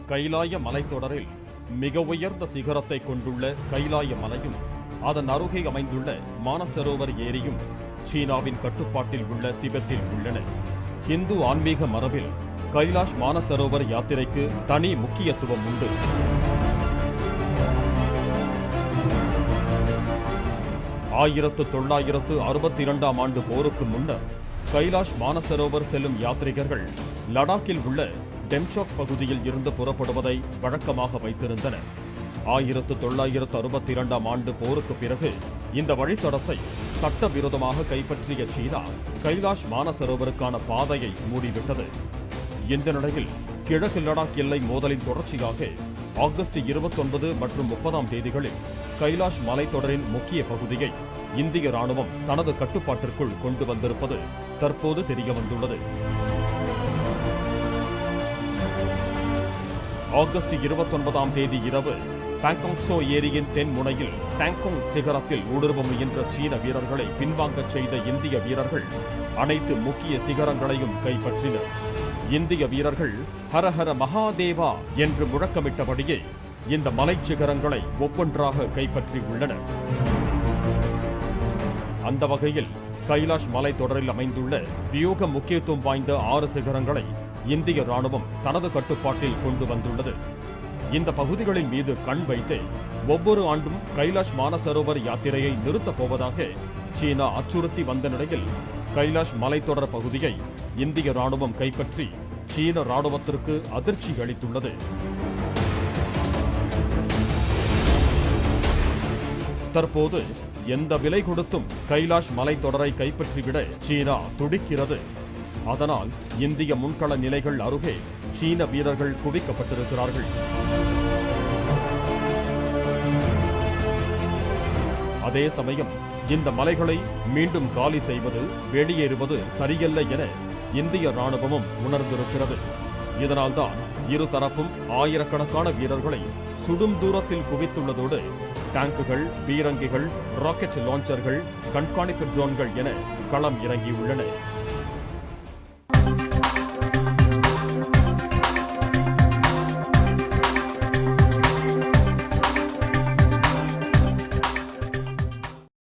கைலாய மலைத்தொடரில் மிக உயர்ந்த சிகரத்தை கொண்டுள்ள கைலாய மலையும் அதன் அருகே அமைந்துள்ள மானசரோவர் ஏரியும் சீனாவின் கட்டுப்பாட்டில் உள்ள திபெத்தில் உள்ளன. இந்து ஆன்மீக மரபில் கைலாஷ் மானசரோவர் யாத்திரைக்கு தனி முக்கியத்துவம் உண்டு. ஆயிரத்து 962ஆம் ஆண்டு போருக்கு முன்னர் கைலாஷ் மானசரோவர் செல்லும் யாத்ரீகர்கள் லடாக்கில் உள்ள டெம்சோக் பகுதியில் இருந்து புறப்படுவதை வழக்கமாக வைத்திருந்தனர். 1962ஆம் ஆண்டு போருக்கு பிறகு இந்த வழித்தடத்தை சட்டவிரோதமாக கைப்பற்றிய சீனா கைலாஷ் மானசரோவருக்கான பாதையை மூடிவிட்டது. இந்த நிலையில் கிழக்கு லடாக் எல்லை மோதலின் தொடர்ச்சியாக ஆகஸ்ட் 29 மற்றும் 30ஆம் தேதிகளில் கைலாஷ் மலைத்தொடரின் முக்கிய பகுதியை இந்திய ராணுவம் தனது கட்டுப்பாட்டிற்குள் கொண்டு வந்திருப்பது தற்போது தெரியவந்துள்ளது. ஆகஸ்ட் 29ஆம் தேதி இரவு பாங்காங்சோ ஏரியின் தென் முனையில் டாங்கோங் சிகரத்தில் ஊடுருவ முயன்ற சீன வீரர்களை பின்வாங்கச் செய்த இந்திய வீரர்கள் அனைத்து முக்கிய சிகரங்களையும் கைப்பற்றினர். இந்திய வீரர்கள் ஹரஹர மகாதேவா என்று முழக்கமிட்டபடியே இந்த மலைச் சிகரங்களை ஒவ்வொன்றாக கைப்பற்றி உள்ளனர். அந்த வகையில் கைலாஷ் மலைத்தொடரில் அமைந்துள்ள வியூக முக்கியத்துவம் வாய்ந்த 6 சிகரங்களை இந்திய ராணுவம் தனது கட்டுப்பாட்டில் கொண்டு வந்துள்ளது. இந்த பகுதிகளின் மீது கண் வைத்து ஒவ்வொரு ஆண்டும் கைலாஷ் மானசரோவர் யாத்திரையை நிறுத்தப் போவதாக சீனா அச்சுறுத்தி வந்த நிலையில் கைலாஷ் மலைத்தொடர் பகுதியை இந்திய ராணுவம் கைப்பற்றி சீன ராணுவத்திற்கு அதிர்ச்சி அளித்துள்ளது. தற்போது எந்த விலை கொடுத்தும் கைலாஷ் மலைத்தொடரை கைப்பற்றிவிட சீனா துடிக்கிறது. அதனால் இந்திய முன்கள நிலைகள் அருகே சீன வீரர்கள் குவிக்கப்பட்டிருக்கிறார்கள். அதே சமயம் இந்த மலைகளை மீண்டும் காலி செய்வது, வெளியேறுவது சரியல்ல என இந்திய ராணுவமும் உணர்ந்திருக்கிறது. இதனால்தான் இருதரப்பும் ஆயிரக்கணக்கான வீரர்களை சுடும் தூரத்தில் குவித்துள்ளதோடு டாங்குகள், பீரங்கிகள், ராக்கெட் லான்ச்சர்கள், கண்காணிப்பு ட்ரோன்கள் என களம் இறங்கியுள்ளன.